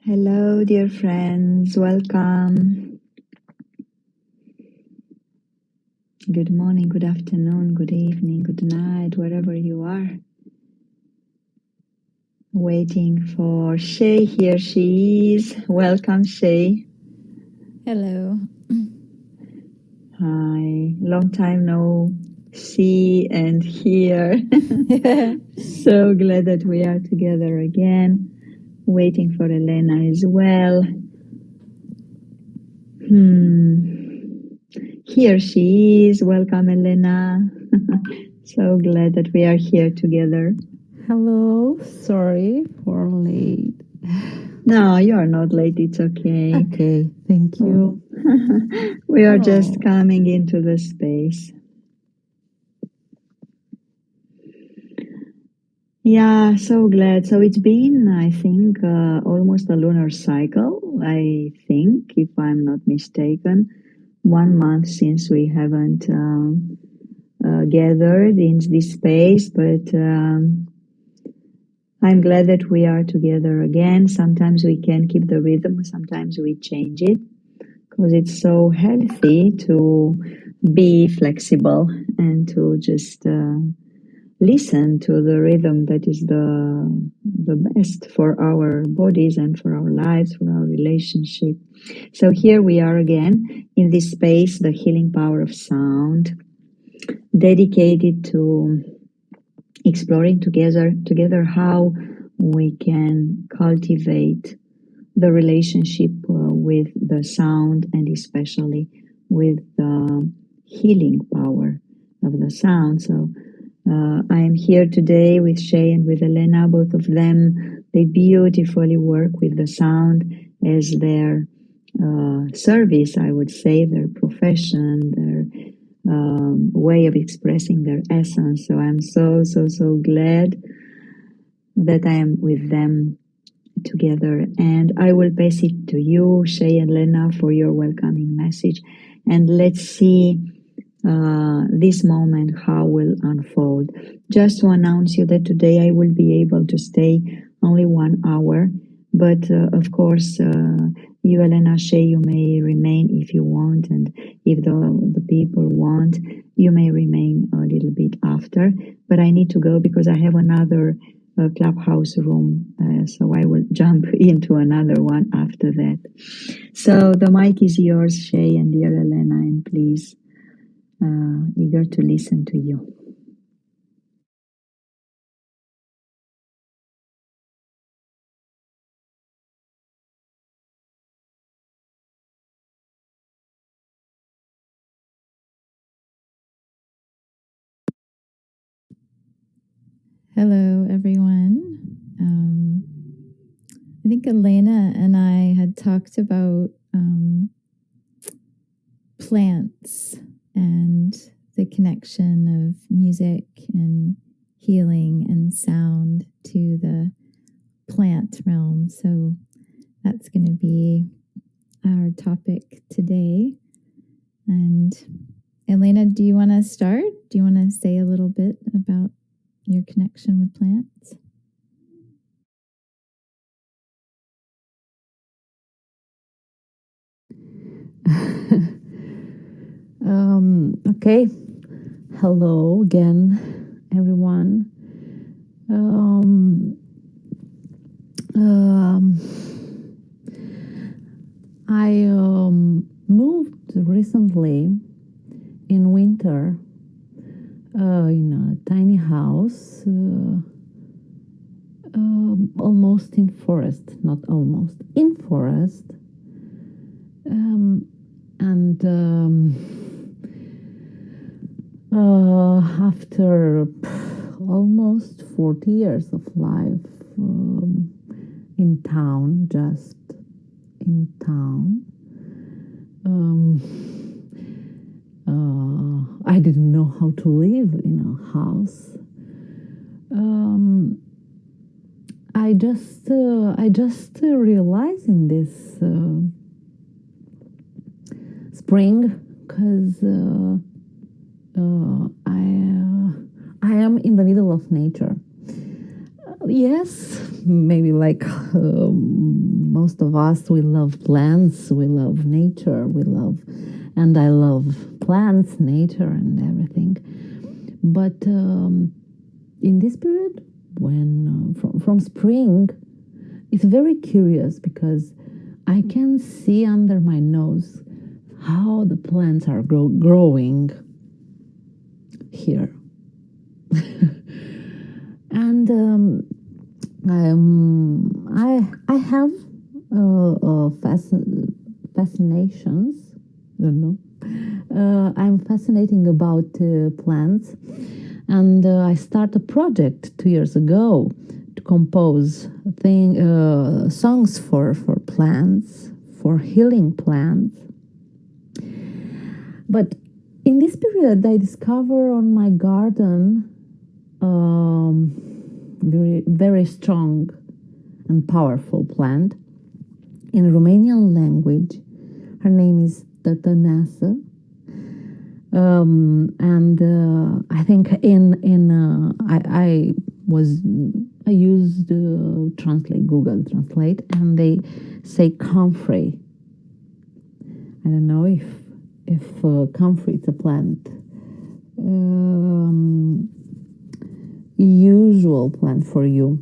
Hello, dear friends. Welcome. Good morning, good afternoon, good evening, good night, wherever you are. Waiting for Shay. Here she is. Welcome, Shay. Hello. Hi. Long time no see and hear. So glad that we are together again. Waiting for Elena as well. Here she is. Welcome, Elena. So glad that we are here together. Hello, sorry for late. No, you are not late. It's okay. Okay, thank you. We are just coming into the space. Yeah, so glad. So it's been, I think, almost a lunar cycle, I think, if I'm not mistaken. 1 month since we haven't gathered in this space, but I'm glad that we are together again. Sometimes we can keep the rhythm, sometimes we change it, because it's so healthy to be flexible and to just listen to the rhythm that is the best for our bodies and for our lives, for our relationship. So here we are again in this space, the healing power of sound, dedicated to exploring together how we can cultivate the relationship with the sound, and especially with the healing power of the sound. So I am here today with Shay and with Elena. Both of them, they beautifully work with the sound as their service, I would say, their profession, their way of expressing their essence. So I'm so glad that I am with them together. And I will pass it to you, Shay and Lena, for your welcoming message. And let's see this moment how will unfold. Just to announce you that today I will be able to stay only 1 hour, but of course you, Elena, Shay, you may remain if you want, and if the people want, you may remain a little bit after. But I need to go because I have another Clubhouse room, so I will jump into another one after that. So the mic is yours, Shay and dear Elena, and please, eager to listen to you. Hello, everyone. I think Elena and I had talked about plants and the connection of music and healing and sound to the plant realm. So that's going to be our topic today. And Elena, do you want to start? Do you want to say a little bit about your connection with plants? Okay, hello again, everyone. I moved recently in winter in a tiny house, almost in forest, not almost, in forest. And after almost 40 years of life in town, just in town, I didn't know how to live in a house. I just realized in this spring, because I am in the middle of nature. Yes, maybe like most of us, we love plants, we love nature, and I love plants, nature, and everything. But in this period, when from spring, it's very curious because I can see under my nose how the plants are growing here. And I have fascinations. I don't know. I'm fascinating about plants, and I started a project 2 years ago to compose songs for plants, for healing plants. But in this period, I discover on my garden very, very strong and powerful plant in Romanian language. Her name is Tatanasa. And I think I used Google Translate, and they say comfrey. I don't know if comfrey is a plant. Usual plant for you,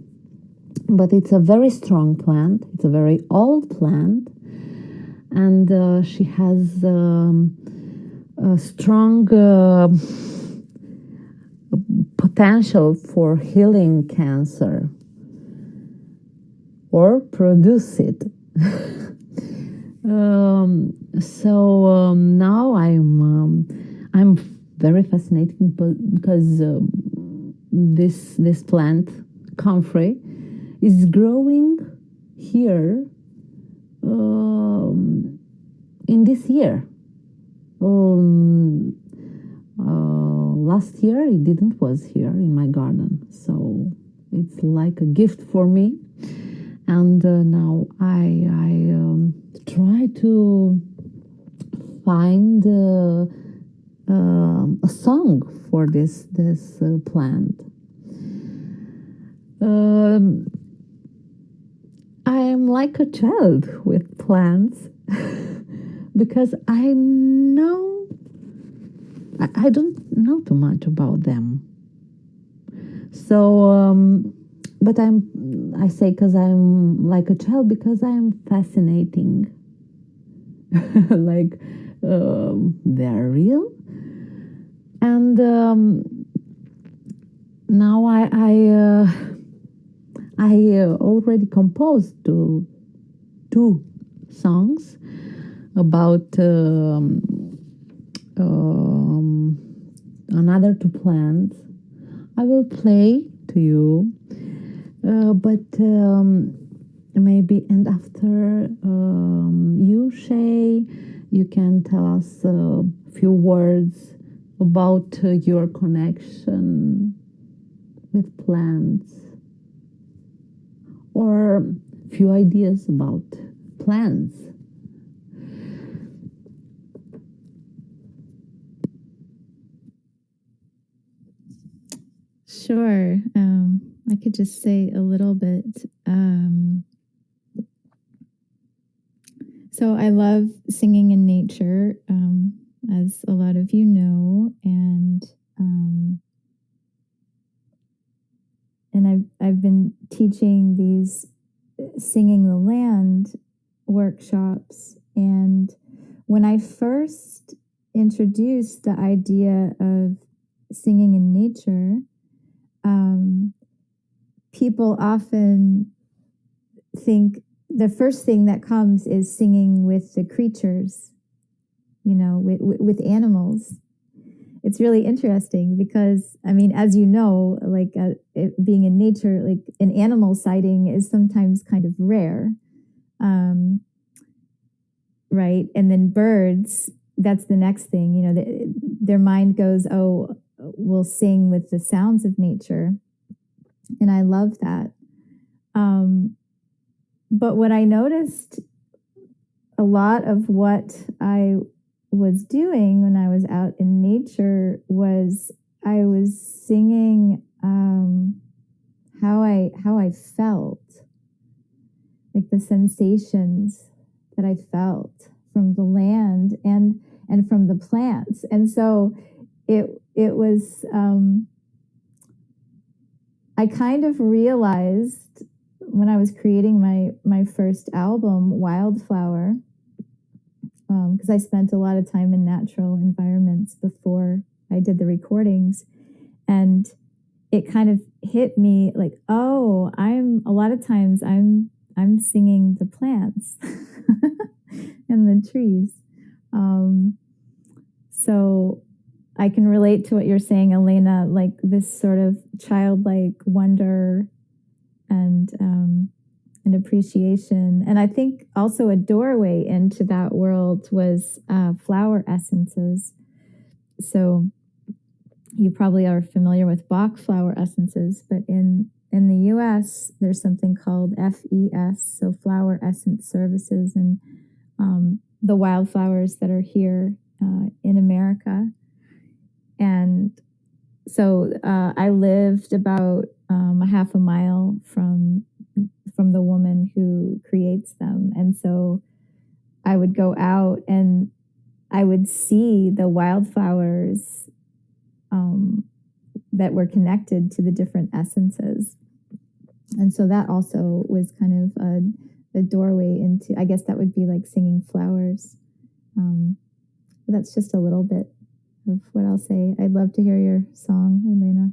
but it's a very strong plant. It's a very old plant, and she has a strong potential for healing cancer or produce it. Now I'm very fascinated because this plant, comfrey, is growing here in this year. Last year it didn't was here in my garden, so it's like a gift for me. And now I try to find a song for this plant. I am like a child with plants because I don't know too much about them. So, but I say because I'm like a child because I am fascinating. Like they're real. And now I already composed two songs about another two plants. I will play to you, but maybe, and after you, Shay, you can tell us a few words about your connection with plants, or a few ideas about plants. Sure. I could just say a little bit. So I love singing in nature, as a lot of you know, and I've been teaching these Singing the Land workshops, and when I first introduced the idea of singing in nature, people often think the first thing that comes is singing with the creatures, with animals. It's really interesting because, I mean, as you know, like being in nature, like an animal sighting is sometimes kind of rare, right? And then birds, that's the next thing, their mind goes, oh, we'll sing with the sounds of nature. And I love that. But what I noticed, a lot of what I was doing when I was out in nature was I was singing how I felt. like the sensations that I felt from the land and from the plants. And so it was, I kind of realized when I was creating my first album, Wildflower, because I spent a lot of time in natural environments before I did the recordings, and it kind of hit me like, oh, a lot of times I'm singing the plants and the trees. So I can relate to what you're saying, Elena, like this sort of childlike wonder and appreciation. And I think also a doorway into that world was flower essences. So you probably are familiar with Bach flower essences, but in the US, there's something called FES, so Flower Essence Services, and the wildflowers that are here in America. And so I lived about a half a mile from the woman who creates them. And so I would go out and I would see the wildflowers that were connected to the different essences. And so that also was kind of a doorway into, I guess that would be like singing flowers. But that's just a little bit of what I'll say. I'd love to hear your song, Elena.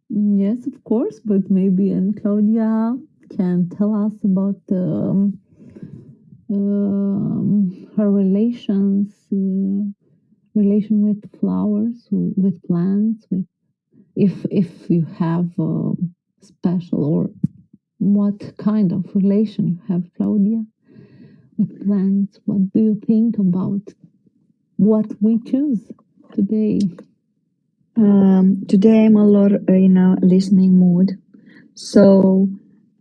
Yes, of course, but maybe Claudia can tell us about her relation with flowers, with plants, with if you have a special, or what kind of relation you have, Claudia, with plants. What do you think about what we choose today? Today I'm a lot in a listening mood, so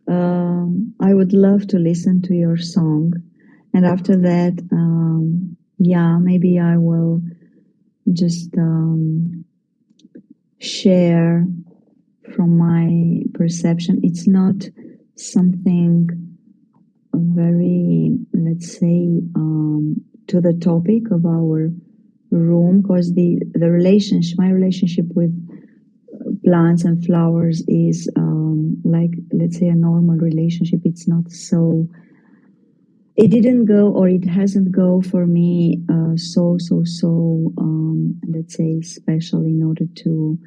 I would love to listen to your song, and after that, maybe I will just share from my perception. It's not something very, let's say, to the topic of our room, because the relationship, my relationship with plants and flowers is like, let's say, a normal relationship. It's not so, it didn't go, or it hasn't go for me so let's say special in order to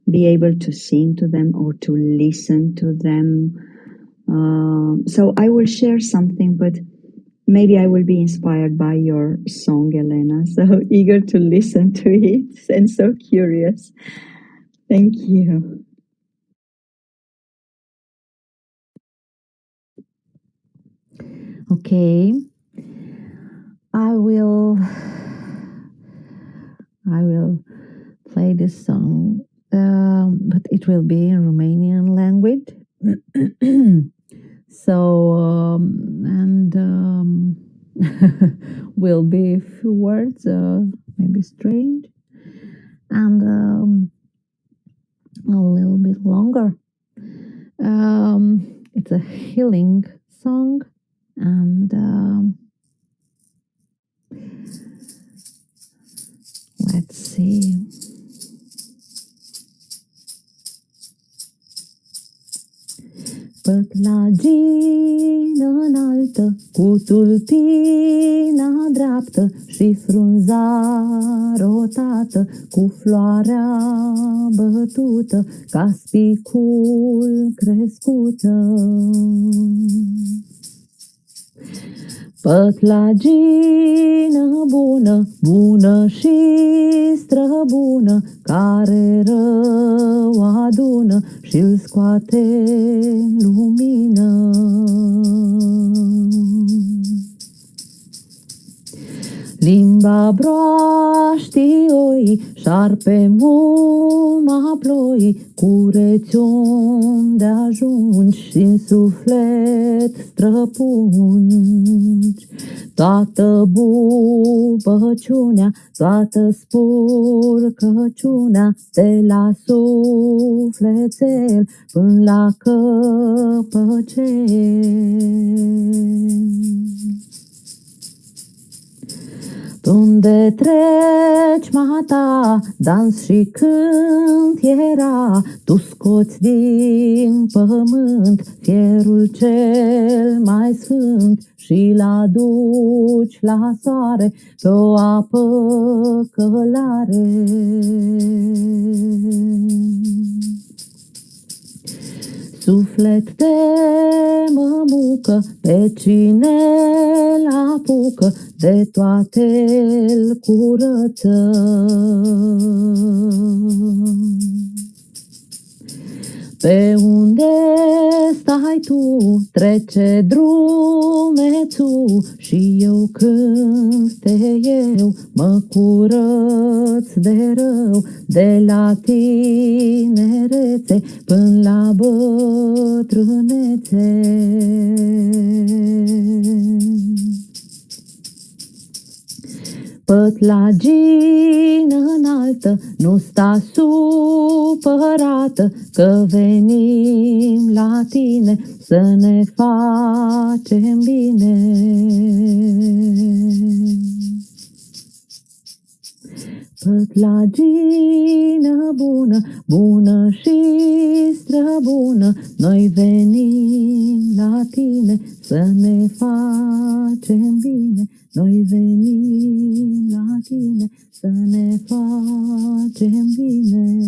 be able to sing to them or to listen to them. So I will share something, but maybe I will be inspired by your song, Elena. So eager to listen to it and so curious. Thank you. Okay, I will play this song, but it will be in Romanian language. So will be a few words, maybe strange, and a little bit longer. It's a healing song, and let's see. Pătlagină înaltă, cu tulpina dreaptă și frunza rotată, cu floarea bătută, ca spicul crescută. Pătlagină bună, bună și străbună, care rău adună și-l scoate în lumină. Limba Limba broaștioi, șarpe muma ploi, cureți de ajungi și în suflet străpungi. Toată bubăciunea, toată spurcăciunea, de la sufletel până la căpăcel. Unde treci, mata, dans și cânt era, tu scoți din pământ fierul cel mai sfânt și-l aduci la soare pe o apă călare. Suflet de mămucă, pe cine-l apucă, de toate-l curăță. Pe unde stai tu, trece drumețul, și eu când te eu, mă curăț de rău, de la tinerețe până la bătrânețe. Pătlagină înaltă, nu sta supărată, că venim la tine să ne facem bine. Pătlagină bună, bună și străbună, noi venim la tine să ne facem bine. Noi venim la tine să ne facem bine.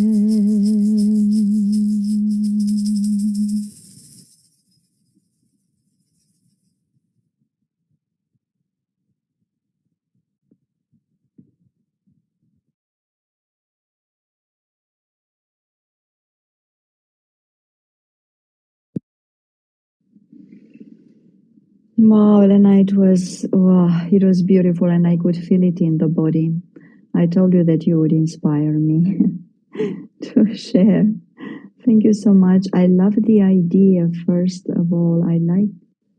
Wow, Elena, it was beautiful, and I could feel it in the body. I told you that you would inspire me to share. Thank you so much. I love the idea, first of all. I like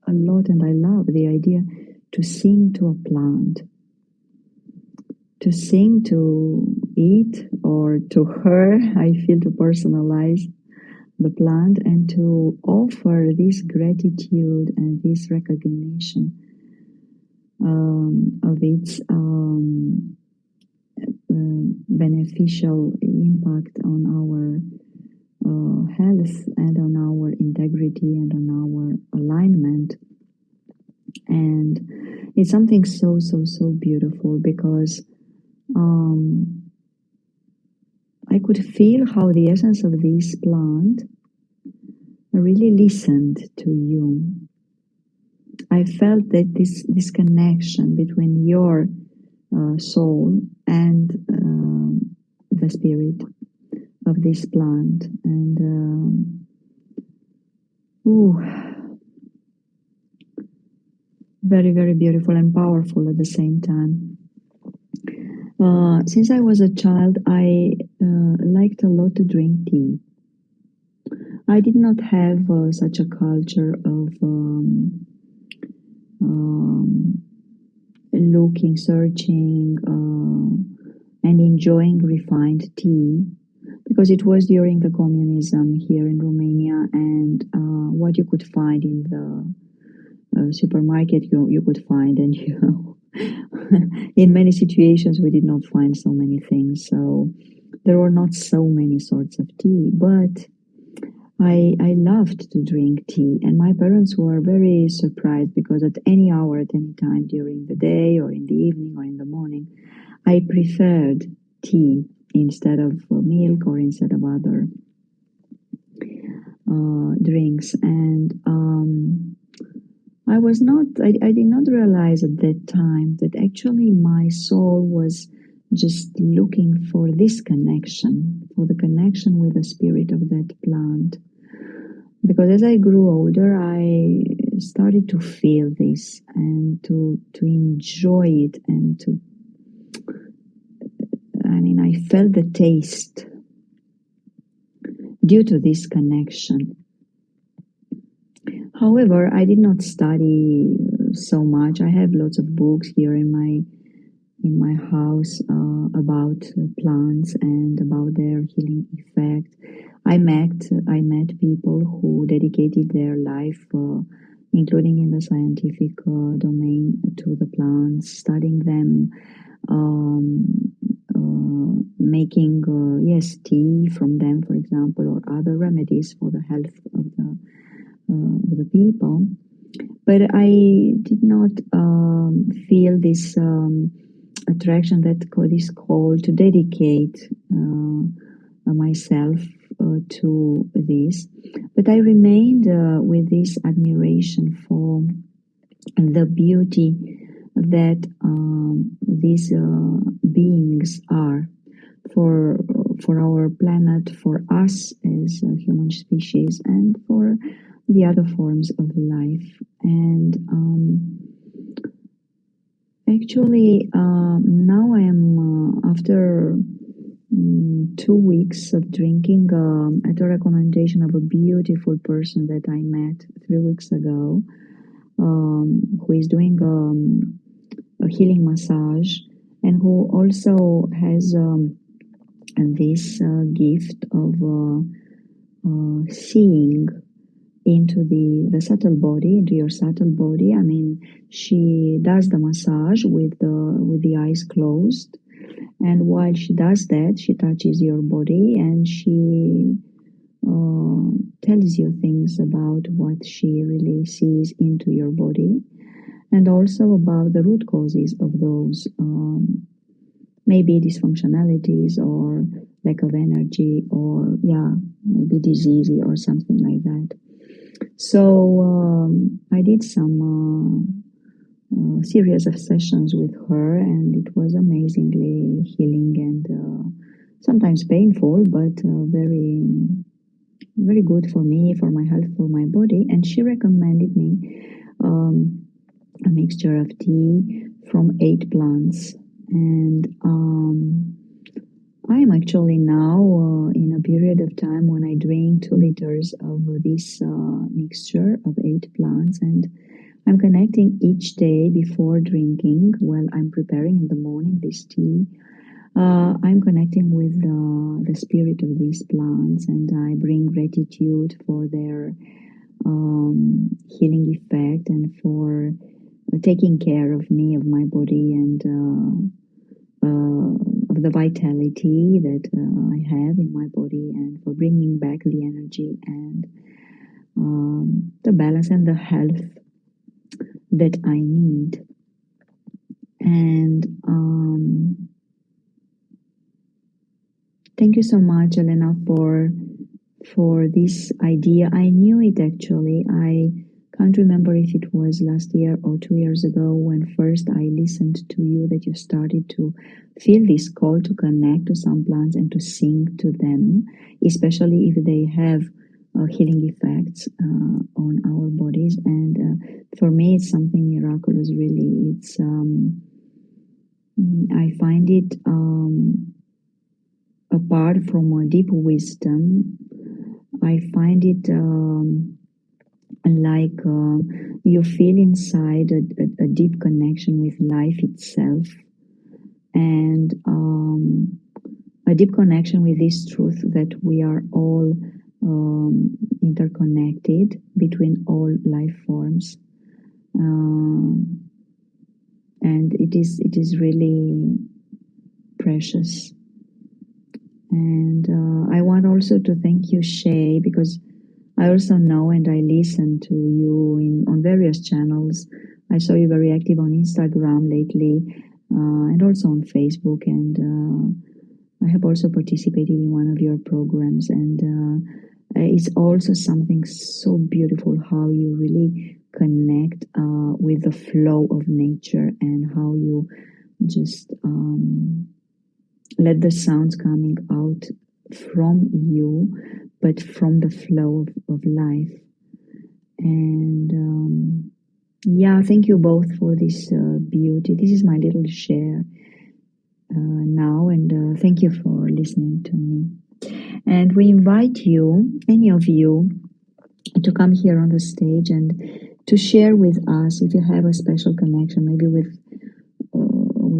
a lot, and I love the idea to sing to a plant, to sing to it or to her. I feel to personalize the plant and to offer this gratitude and this recognition of its beneficial impact on our health and on our integrity and on our alignment. And it's something so beautiful, because I could feel how the essence of this plant really listened to you. I felt that this connection between your soul and the spirit of this plant, and very beautiful and powerful at the same time. Since I was a child, I liked a lot to drink tea. I did not have such a culture of looking, searching, and enjoying refined tea, because it was during the communism here in Romania, and what you could find in the supermarket you could find, and in many situations we did not find so many things, so there were not so many sorts of tea, but I loved to drink tea, and my parents were very surprised, because at any hour, at any time during the day or in the evening or in the morning, I preferred tea instead of milk or instead of other drinks. And I did not realize at that time that actually my soul was just looking for this connection, for the connection with the spirit of that plant. Because as I grew older, I started to feel this and to enjoy it and to I felt the taste due to this connection. However, I did not study so much. I have lots of books here in my house about plants and about their healing effect. I met people who dedicated their life, including in the scientific domain, to the plants, studying them, making tea from them, for example, or other remedies for the health of the people. But I did not feel this attraction, this call to dedicate myself to this. But I remained with this admiration for the beauty that these beings are for our planet, for us as a human species, and for the other forms of life. And actually, now I am after 2 weeks of drinking at a recommendation of a beautiful person that I met 3 weeks ago, who is doing a healing massage and who also has this gift of seeing into the subtle body, into your subtle body. She does the massage with the eyes closed, and while she does that, she touches your body and she tells you things about what she really sees into your body, and also about the root causes of those maybe dysfunctionalities or lack of energy, or maybe disease or something like that. So I did some series of sessions with her, and it was amazingly healing and sometimes painful, but very, very good for me, for my health, for my body. And she recommended me a mixture of tea from 8 plants. And I am actually now in a period of time when I drink 2 liters of this mixture of 8 plants, and I'm connecting each day before drinking. While I'm preparing in the morning this tea, I'm connecting with the spirit of these plants, and I bring gratitude for their healing effect and for taking care of me, of my body, and of the vitality that I have in my body, and for bringing back the energy and the balance and the health that I need. And thank you so much, Elena, for this idea. I knew it actually. I can't remember if it was last year or 2 years ago when first I listened to you, that you started to feel this call to connect to some plants and to sing to them, especially if they have healing effects on our bodies. And for me, it's something miraculous, really. It's I find it apart from a deep wisdom, I find it like you feel inside a deep connection with life itself, and a deep connection with this truth that we are all interconnected between all life forms, and it is really precious. And I want also to thank you, Shay, because I also know and I listen to you on various channels. I saw you very active on Instagram lately, and also on Facebook, and I have also participated in one of your programs, and it's also something so beautiful how you really connect with the flow of nature, and how you just let the sounds coming out from you, but from the flow of life. And thank you both for this beauty. This is my little share. now, and thank you for listening to me. And we invite you, any of you, to come here on the stage and to share with us if you have a special connection, maybe with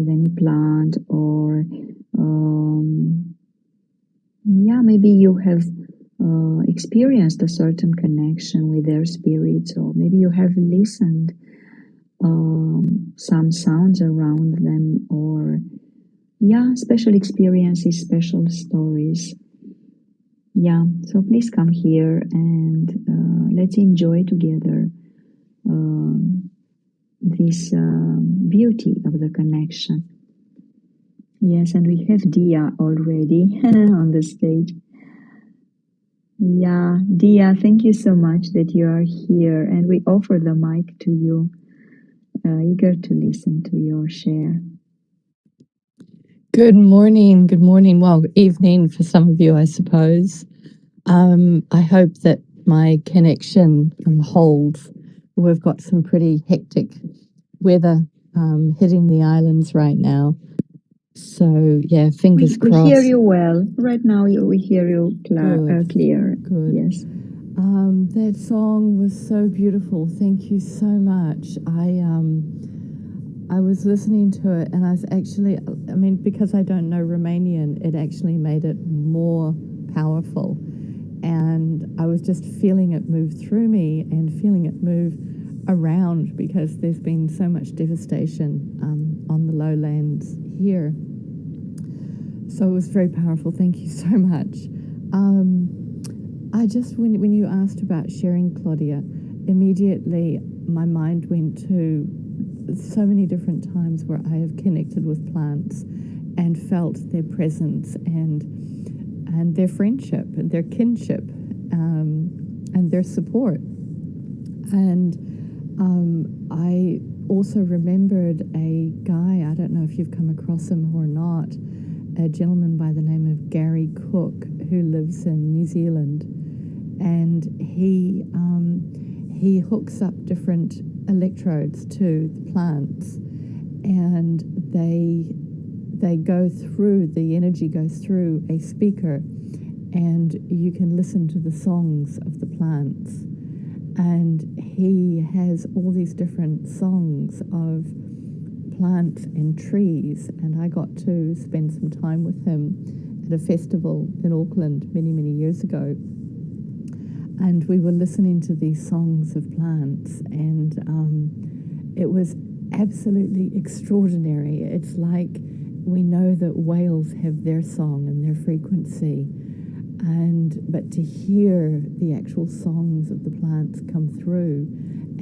any plant, or yeah, maybe you have experienced a certain connection with their spirits, or maybe you have listened some sounds around them, or yeah, special experiences, special stories. Yeah, so please come here and let's enjoy together this beauty of the connection. Yes, and we have Dia already on the stage. Yeah, Dia, thank you so much that you are here, and we offer the mic to you, eager to listen to your share. Good morning. Good morning. Well, evening for some of you, I suppose. I hope that my connection holds. We've got some pretty hectic weather hitting the islands right now. So, yeah, fingers We crossed. hear you well. Right now, we hear you clear. Good. Yes. That song was so beautiful. Thank you so much. I was listening to it, and I was actually, I mean, because I don't know Romanian, it actually made it more powerful. And I was just feeling it move through me and feeling it move around, because there's been so much devastation on the lowlands here. So it was very powerful. Thank you so much. I just, when you asked about sharing, Claudia, immediately my mind went to so many different times where I have connected with plants and felt their presence and their friendship and their kinship and their support. And I also remembered a guy, I don't know if you've come across him or not, a gentleman by the name of Gary Cook, who lives in New Zealand. And he hooks up different electrodes to the plants, and they go through, the energy goes through a speaker, and you can listen to the songs of the plants. And he has all these different songs of plants and trees, and I got to spend some time with him at a festival in Auckland many years ago. And we were listening to these songs of plants, and it was absolutely extraordinary. It's like we know that whales have their song and their frequency, but to hear the actual songs of the plants come through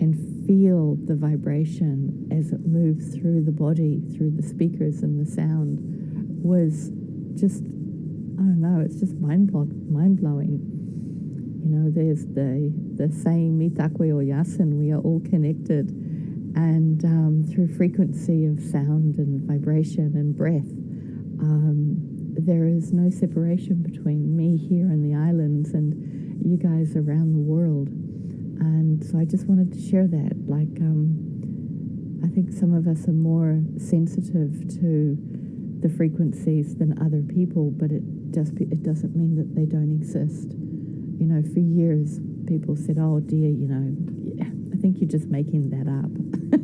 and feel the vibration as it moves through the body, through the speakers and the sound, was just, I don't know, it's just mind-blowing. You know, there's the saying, Mitakwe o Yasin, we are all connected. And through frequency of sound and vibration and breath, there is no separation between me here in the islands and you guys around the world. And so I just wanted to share that. Like, I think some of us are more sensitive to the frequencies than other people, but it doesn't mean that they don't exist. You know, for years, people said, oh, dear, you know, I think you're just making that up.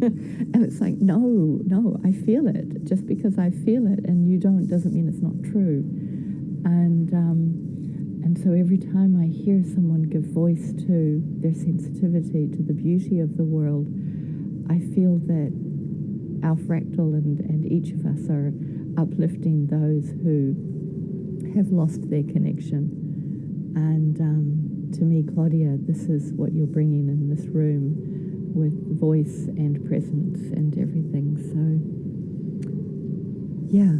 And it's like, no, I feel it. Just because I feel it and you don't doesn't mean it's not true. And so every time I hear someone give voice to their sensitivity to the beauty of the world, I feel that our fractal and each of us are uplifting those who have lost their connection. And to me, Claudia, this is what you're bringing in this room with voice and presence and everything. So, yeah,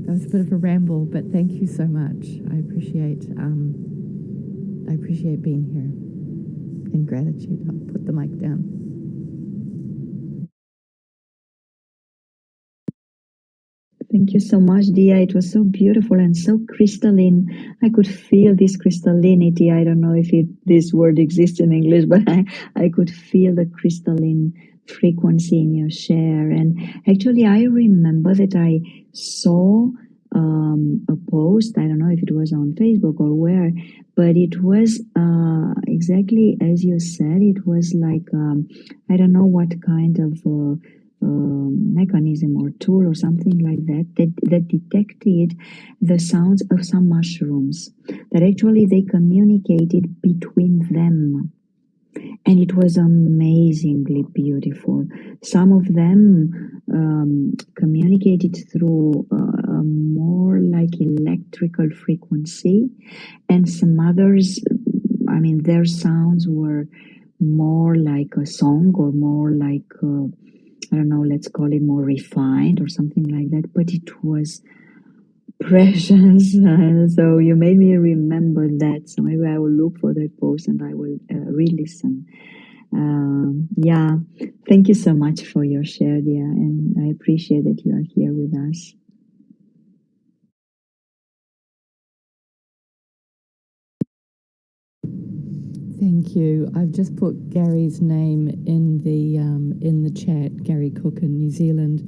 that was a bit of a ramble, but thank you so much. I appreciate being here. In gratitude, I'll put the mic down. Thank you so much, Dia. It was so beautiful and so crystalline. I could feel this crystallinity. I don't know if this word exists in English, but I could feel the crystalline frequency in your share. And actually, I remember that I saw a post. I don't know if it was on Facebook or where, but it was exactly as you said. It was like I don't know what kind of mechanism or tool or something like that detected the sounds of some mushrooms, that actually they communicated between them, and it was amazingly beautiful. Some of them communicated through a more like electrical frequency, and some others, I mean, their sounds were more like a song, or more like I don't know, let's call it more refined or something like that, but it was precious. So you made me remember that. So maybe I will look for that post and I will re-listen. Yeah, thank you so much for your share, dear, and I appreciate that you are here with us. Thank you. I've just put Gary's name in the chat, Gary Cook in New Zealand,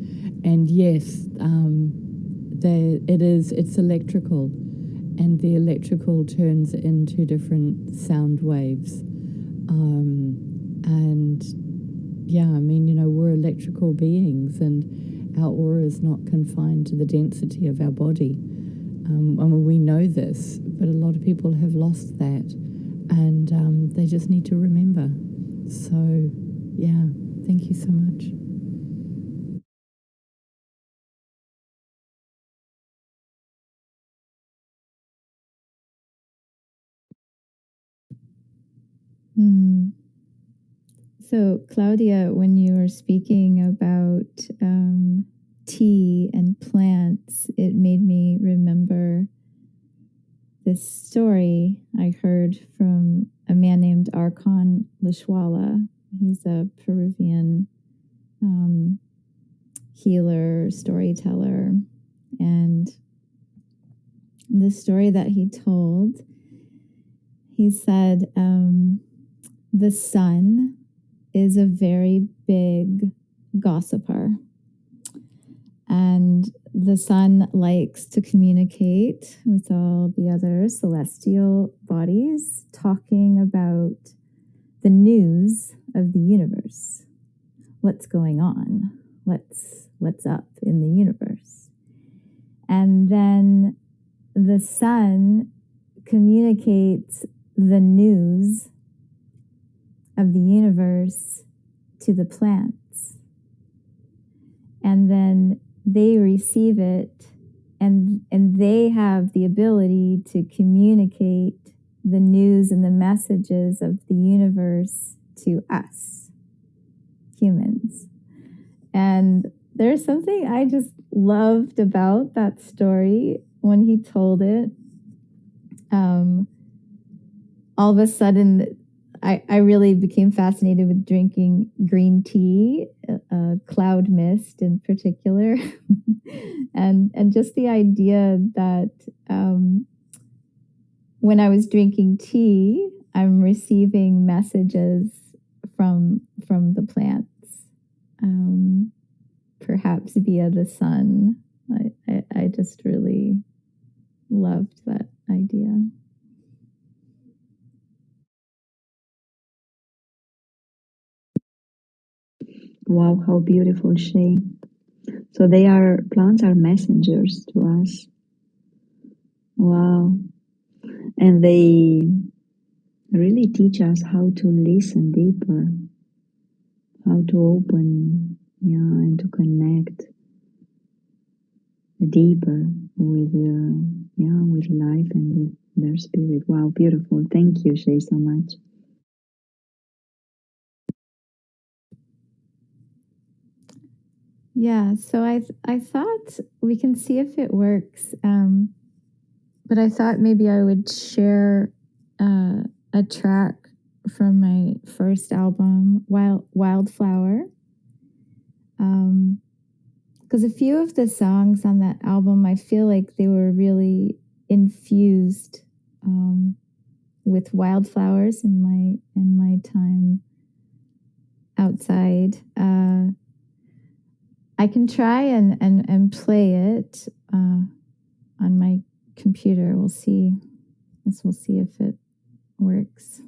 and yes, it's electrical, and the electrical turns into different sound waves, and yeah, I mean, you know, we're electrical beings, and our aura is not confined to the density of our body. I mean, we know this, but a lot of people have lost that, and they just need to remember. So, yeah, thank you so much. So, Claudia, when you were speaking about tea and plants, it made me remember this story I heard from a man named Archon Lishwala. He's a Peruvian healer, storyteller. And the story that he told, he said, the sun is a very big gossiper. And the sun likes to communicate with all the other celestial bodies, talking about the news of the universe. What's going on? What's up in the universe? And then the sun communicates the news of the universe to the plants. And then they receive it, and they have the ability to communicate the news and the messages of the universe to us, humans. And there's something I just loved about that story when he told it. All of a sudden, I really became fascinated with drinking green tea, cloud mist in particular, and just the idea that when I was drinking tea, I'm receiving messages from the plants, perhaps via the sun. I just really loved that idea. Wow, how beautiful, Shay. So plants are messengers to us. Wow. And they really teach us how to listen deeper, how to open, and to connect deeper with life and with their spirit. Wow, beautiful. Thank you, Shay, so much. Yeah, so I thought we can see if it works, but I thought maybe I would share a track from my first album, Wildflower, because a few of the songs on that album, I feel like they were really infused with wildflowers in my time outside. I can try and play it on my computer. We'll see. We'll see if it works.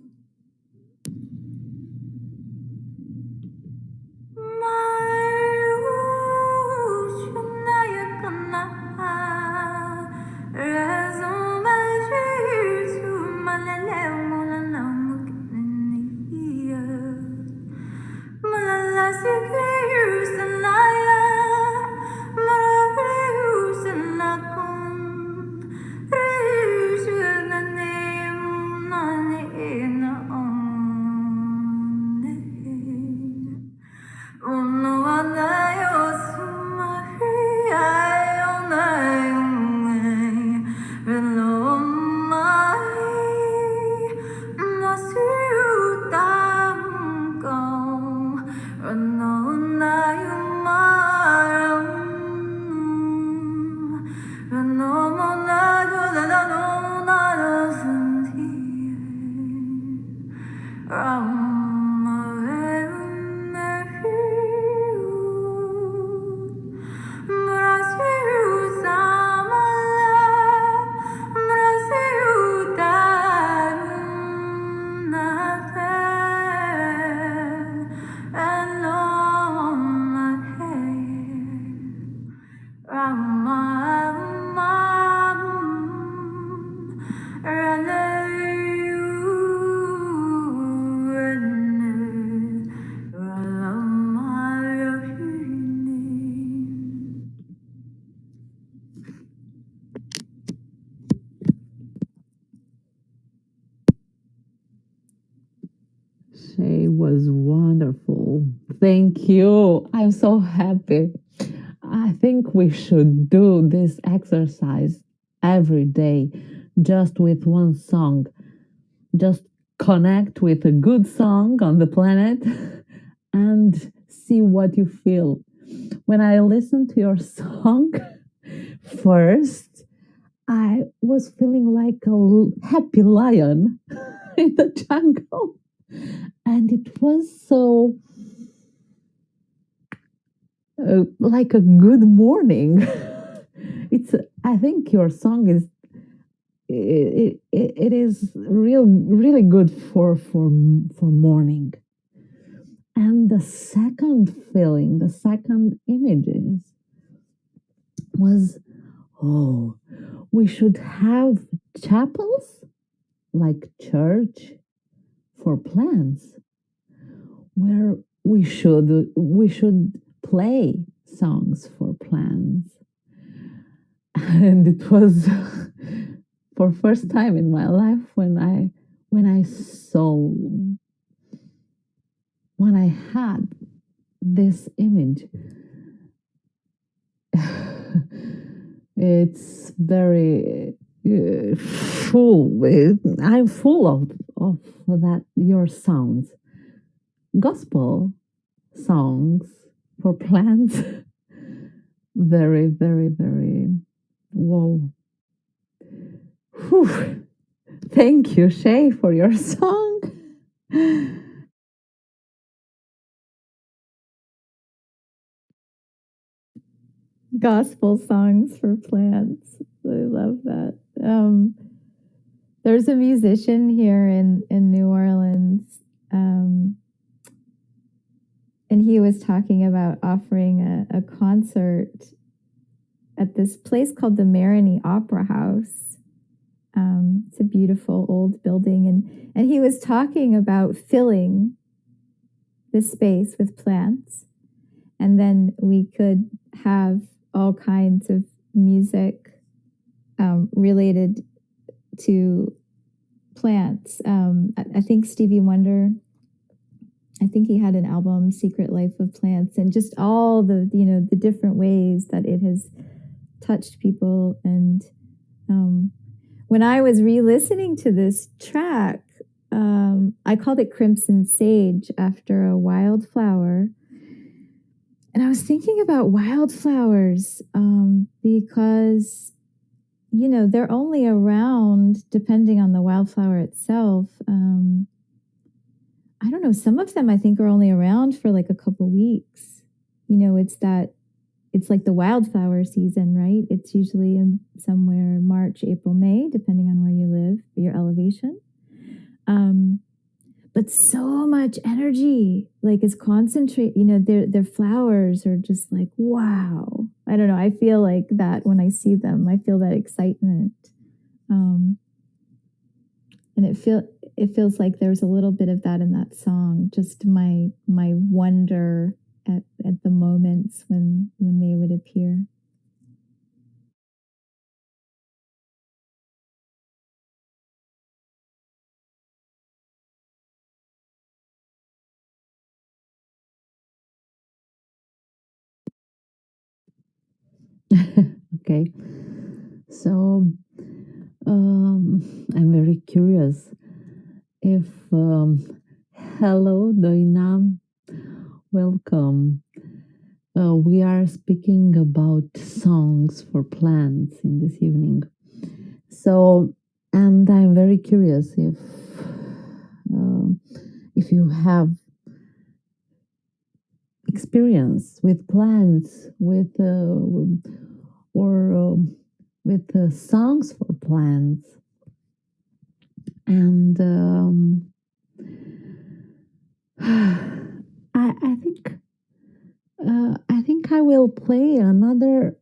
Shay was wonderful. Thank you. I'm so happy. I think we should do this exercise every day, just with one song. Just connect with a good song on the planet and see what you feel. When I listened to your song first, I was feeling like a happy lion in the jungle. And it was so like a good morning. I think your song is it is really good for morning. And the second feeling, the second images was, oh, we should have chapels like church for plants where we should play songs for plants. And it was for first time in my life when I had this image. It's very full. I'm full of that, your sounds. Gospel songs for plants. Very, very, very, whoa. Whew. Thank you, Shay, for your song. Gospel songs for plants. I love that. There's a musician here in New Orleans, and he was talking about offering a concert at this place called the Marigny Opera House. It's a beautiful old building, and he was talking about filling the space with plants, and then we could have all kinds of music related to plants. I think Stevie Wonder, I think he had an album, Secret Life of Plants, and just all the different ways that it has touched people. And when I was re-listening to this track, I called it Crimson Sage after a wildflower. And I was thinking about wildflowers because, they're only around, depending on the wildflower itself, I don't know, some of them I think are only around for like a couple weeks. You know, it's like the wildflower season, right? It's usually in somewhere March, April, May, depending on where you live, your elevation. But so much energy, like is concentrate, you know, their flowers are just like, wow. I don't know. I feel like that when I see them, I feel that excitement. And it feels like there's a little bit of that in that song, just my wonder at the moments when they would appear. Okay. So I'm very curious if hello Doina, welcome. We are speaking about songs for plants in this evening. So, and I'm very curious if you have experience with plants, with with songs for plants, and I think I will play another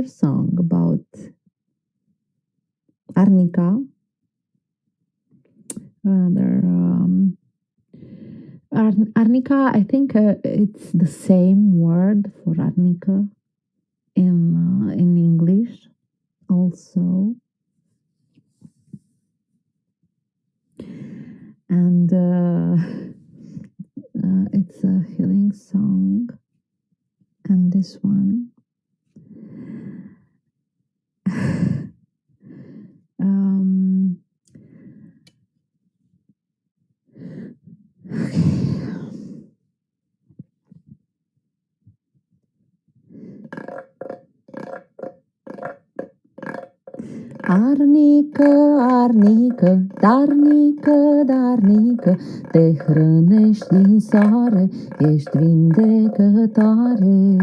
song about arnica. Another arnica. I think it's the same word for arnica in English also, and it's a healing song. And this one. um, Arnică, arnică, darnică, darnică, te hrănești din soare, ești vindecătoare.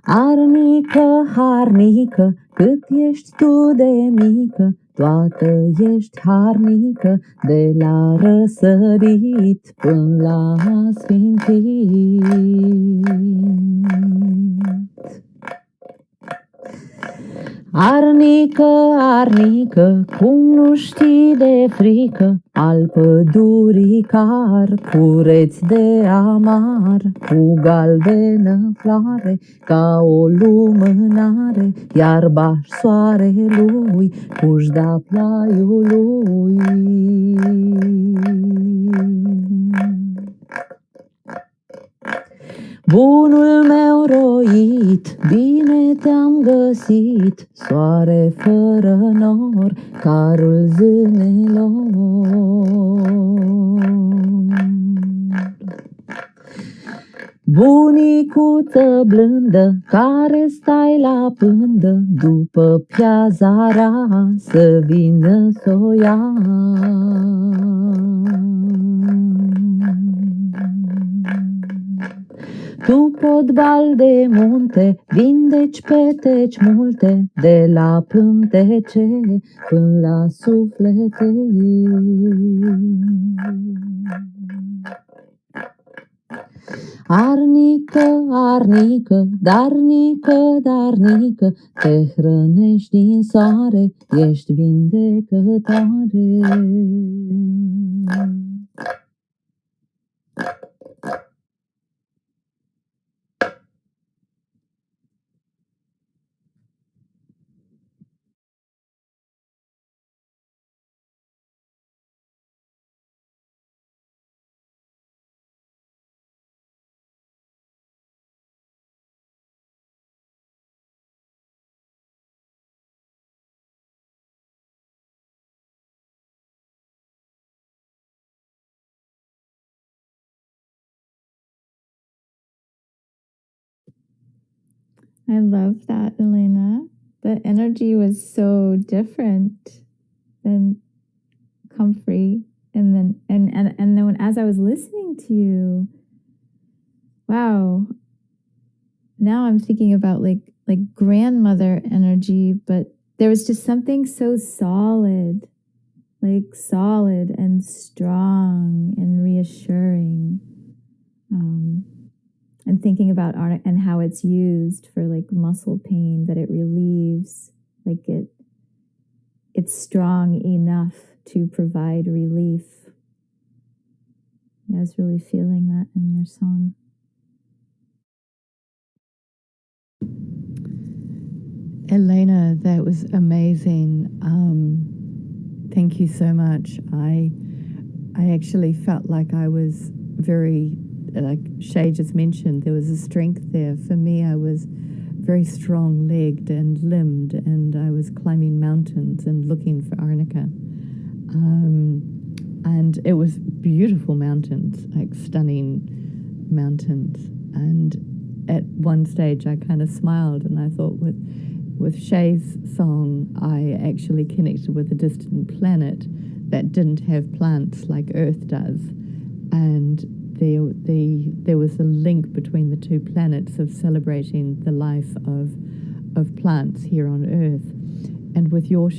Arnică, harnică, cât ești tu de mică, toată ești harnică, de la răsărit până la sfințit. Arnică, arnică, cum nu știi de frică, al pădurii car, cureți de amar, cu galbenă floare, ca o lumânare, iarba soarelui, cu-și da plaiului. Bunul meu roit, bine te-am găsit, soare fără nor, carul zânelor. Bunicuță blândă, care stai la pândă, după piazara să vină să o ia. Tu potbal de munte, vindeci peteci multe, de la pântece până la suflete. Arnică, arnică, darnică, darnică, te hrănești din soare, ești vindecătoare. I love that, Elena. The energy was so different than comfrey. then as I was listening to you, wow, now I'm thinking about like grandmother energy, but there was just something so solid, like solid and strong and reassuring. And thinking about art and how it's used for like muscle pain, that it relieves, like it's strong enough to provide relief. Yeah, I was really feeling that in your song. Elena, that was amazing. Thank you so much. I actually felt like I was very, like Shay just mentioned, there was a strength there. For me, I was very strong-legged and limbed, and I was climbing mountains and looking for arnica. And it was beautiful mountains, like stunning mountains. And at one stage, I kind of smiled, and I thought with Shay's song, I actually connected with a distant planet that didn't have plants like Earth does. And there was a link between the two planets of celebrating the life of plants here on Earth. And with your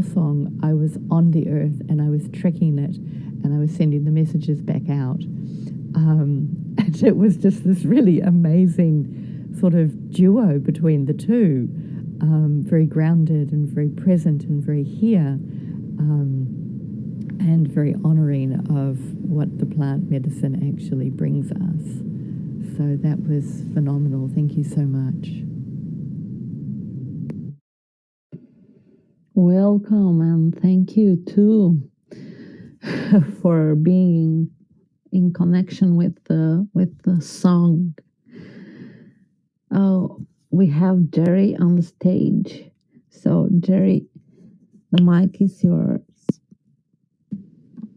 song, I was on the Earth and I was trekking it, and I was sending the messages back out. And it was just this really amazing sort of duo between the two, very grounded and very present and very here, and very honoring of what the plant medicine actually brings us. So that was phenomenal. Thank you so much. Welcome, and thank you too for being in connection with the song. Oh, we have Jerry on the stage. So Jerry, the mic is yours.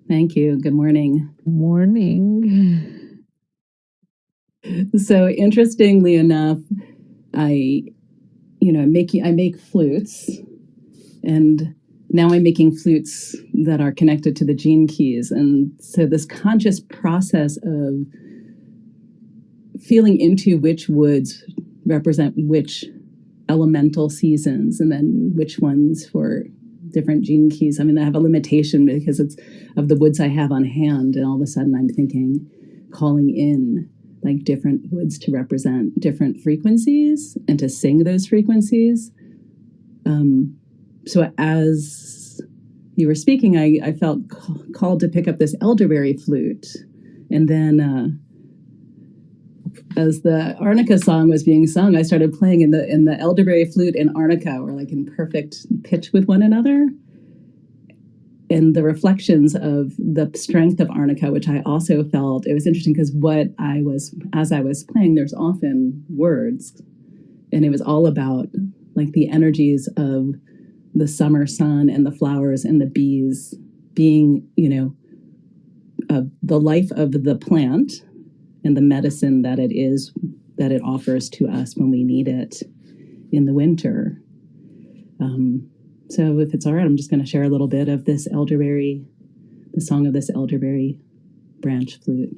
Thank you. Good morning. Morning. So interestingly enough, I make flutes, and now I'm making flutes that are connected to the gene keys. And so this conscious process of feeling into which woods represent which elemental seasons, and then which ones for different gene keys. I mean, I have a limitation because it's of the woods I have on hand, and all of a sudden I'm thinking, calling in like different woods to represent different frequencies and to sing those frequencies. So as you were speaking, I felt called to pick up this elderberry flute, and then as the arnica song was being sung, I started playing in the elderberry flute and arnica were like in perfect pitch with one another. And the reflections of the strength of arnica, which I also felt, it was interesting because as I was playing, there's often words, and it was all about like the energies of the summer sun and the flowers and the bees being, the life of the plant and the medicine that it offers to us when we need it in the winter. So if it's all right, I'm just going to share a little bit of the song of this elderberry branch flute.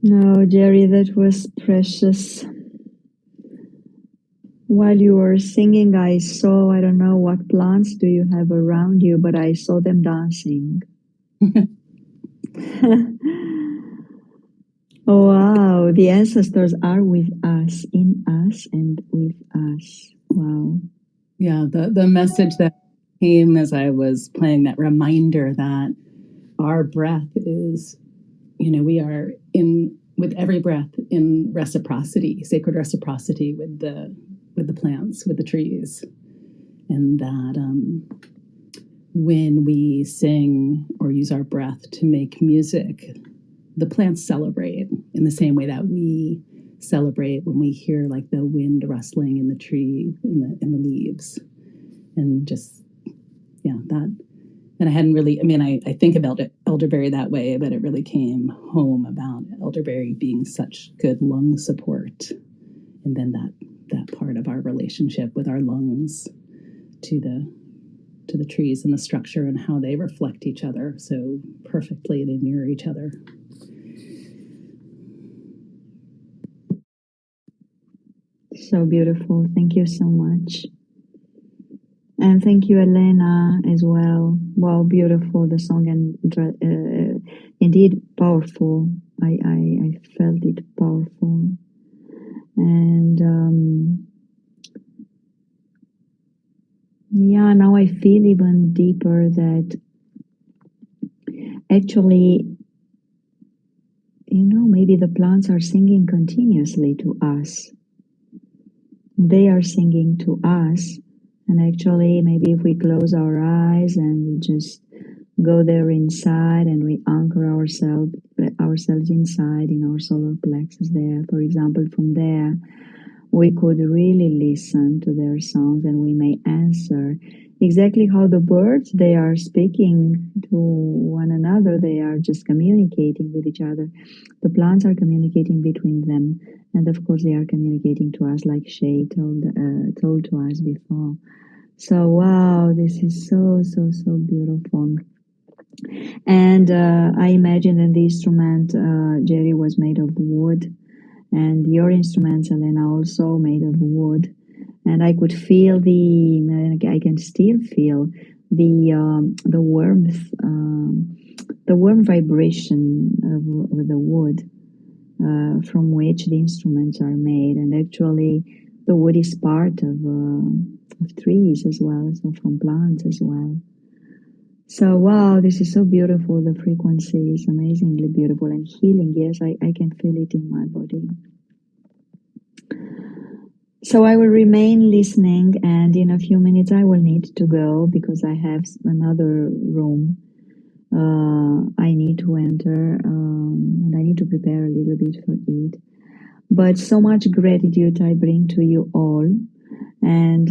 No, Jerry, that was precious. While you were singing, I saw, I don't know what plants do you have around you, but I saw them dancing. Oh, wow, the ancestors are with us, in us, and with us. Wow. Yeah, the message that came as I was playing, that reminder that our breath is, we are in, with every breath, in reciprocity, sacred reciprocity with the plants, with the trees. And that when we sing or use our breath to make music, the plants celebrate in the same way that we celebrate when we hear like the wind rustling in the tree, in the leaves. And just, yeah, that. And I hadn't really, I think about elderberry that way, but it really came home about elderberry being such good lung support. And then that part of our relationship with our lungs to the trees and the structure and how they reflect each other so perfectly. They mirror each other. So beautiful. Thank you so much. And thank you, Elena, as well. Wow, beautiful, the song, and indeed powerful. I felt it powerful. And yeah, now I feel even deeper that actually, maybe the plants are singing continuously to us. They are singing to us. And actually, maybe if we close our eyes and we just go there inside and we anchor ourselves inside in our solar plexus there, for example, from there, we could really listen to their songs and we may answer exactly how the birds, they are speaking to one another. They are just communicating with each other. The plants are communicating between them. And of course, they are communicating to us like Shay told to us before. So, wow, this is so, so, so beautiful. And I imagine that the instrument, Jerry, was made of wood. And your instruments, Elena, also made of wood. And I could feel I can still feel the warmth, the warm vibration of the wood from which the instruments are made. And actually, the wood is part of trees as well, so from plants as well. So, wow, this is so beautiful. The frequency is amazingly beautiful and healing. Yes, I can feel it in my body. So I will remain listening, and in a few minutes I will need to go because I have another room I need to enter, and I need to prepare a little bit for it. But so much gratitude I bring to you all, and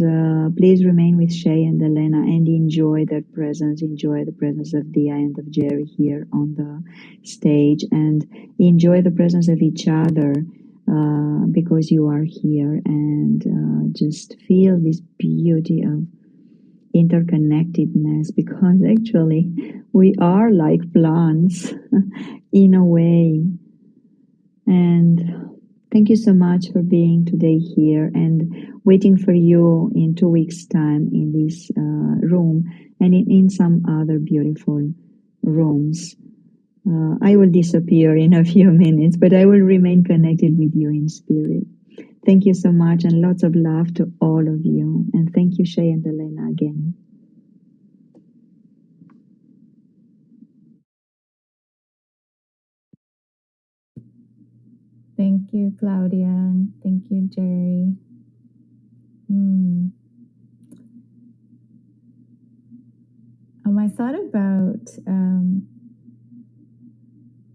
please remain with Shay and Elena and enjoy their presence, enjoy the presence of Dia and of Jerry here on the stage, and enjoy the presence of each other. Because you are here, and just feel this beauty of interconnectedness, because actually we are like plants in a way. And thank you so much for being today here, and waiting for you in 2 weeks time in this room and in some other beautiful rooms. I will disappear in a few minutes, but I will remain connected with you in spirit. Thank you so much, and lots of love to all of you. And thank you, Shay and Elena, again. Thank you, Claudia, and thank you, Jerry. I thought about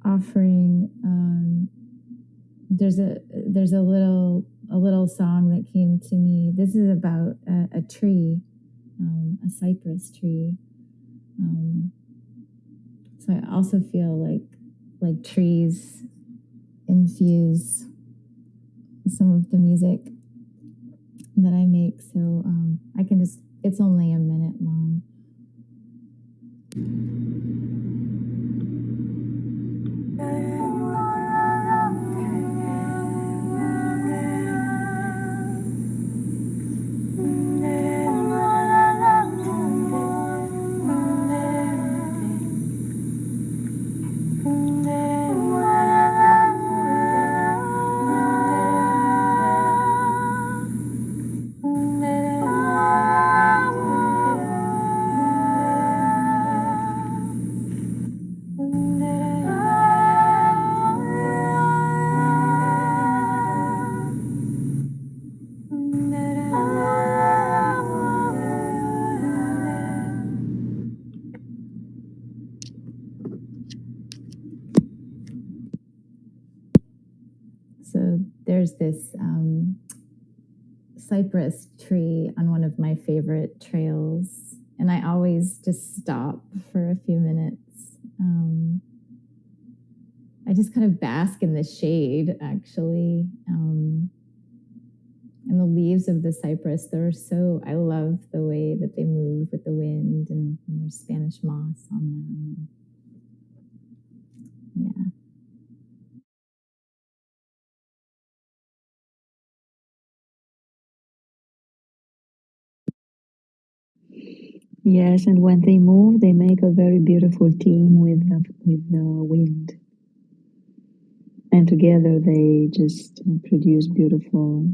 offering. There's a little song that came to me. This is about a tree, a cypress tree. So I also feel like trees infuse some of the music that I make. So I can just, it's only a minute long. this cypress tree on one of my favorite trails, and I always just stop for a few minutes. I just kind of bask in the shade, actually. And the leaves of the cypress, I love the way that they move with the wind, and there's Spanish moss on them. Yeah. Yes, and when they move, they make a very beautiful team with the wind, and together they just produce beautiful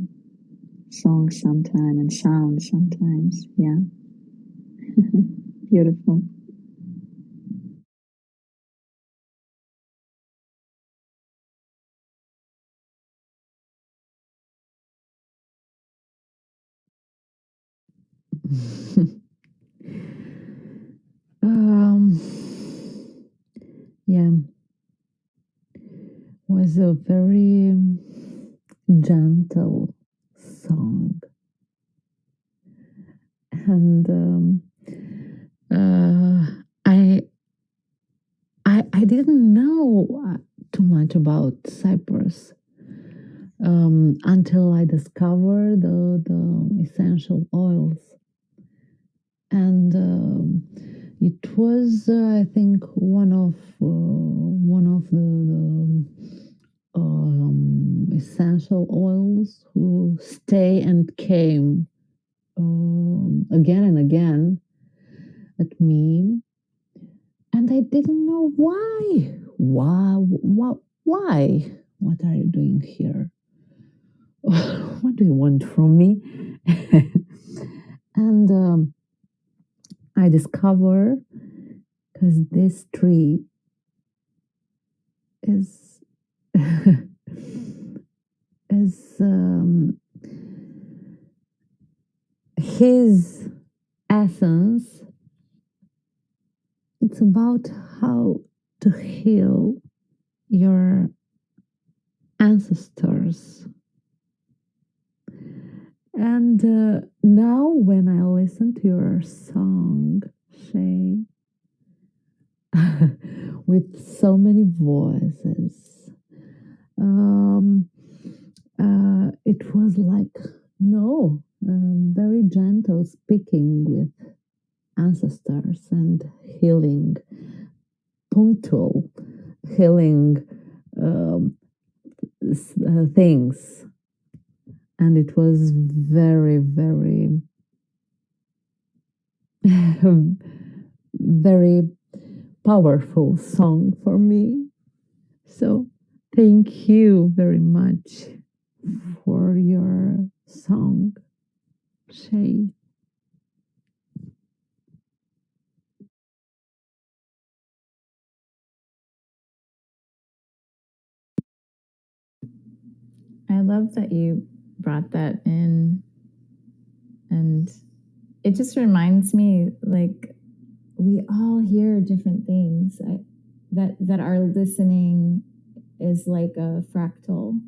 songs sometimes and sounds sometimes. Yeah, beautiful. um, yeah, was a very gentle song, and I I didn't know too much about Cyprus until I discovered the essential oils, and it was I think one of the essential oils who stay and came again and again at me, and I didn't know why. Why? What are you doing here? What do you want from me? And I discover because this tree is is his essence. It's about how to heal your ancestors. And now, when I listen to your song, Shay, with so many voices, it was like, no, very gentle speaking with ancestors and healing, punctual healing things. And it was very, very, very powerful song for me. So thank you very much for your song, Shay. I love that you brought that in, and it just reminds me, like, we all hear different things. That our listening is like a fractal,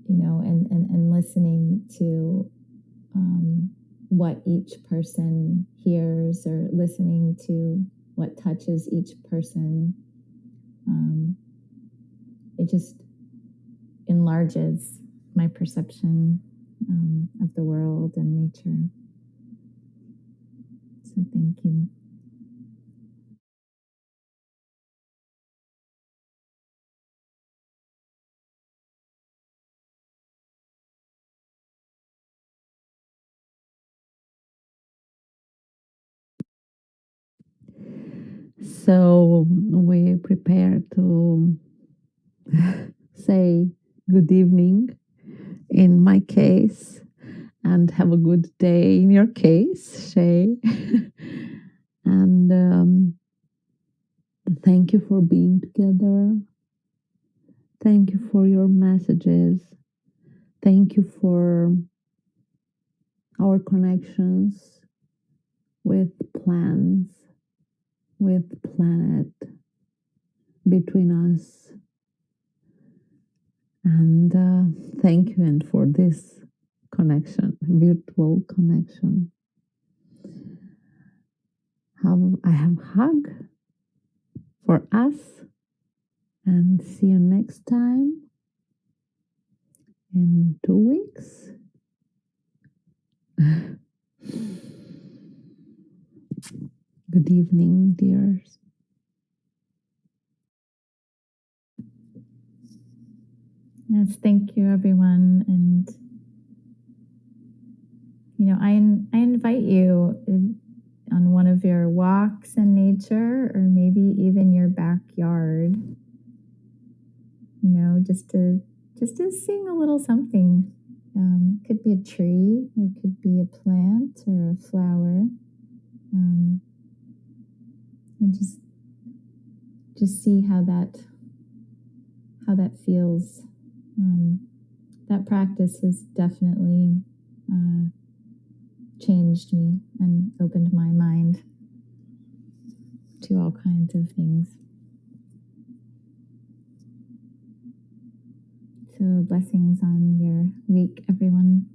and listening to what each person hears, or listening to what touches each person. It just enlarges my perception of the world and nature. So thank you. So we prepare to say good evening in my case, and have a good day in your case, Shay. And thank you for being together. Thank you for your messages. Thank you for our connections with plants, with planet, between us. And thank you, and for this connection, virtual connection. I have hug for us, and see you next time in 2 weeks. Good evening, dears. Yes, thank you, everyone. And, I invite you on one of your walks in nature, or maybe even your backyard, just to sing a little something. It could be a tree, or it could be a plant or a flower. And just see how that feels. That practice has definitely changed me and opened my mind to all kinds of things. So blessings on your week, everyone.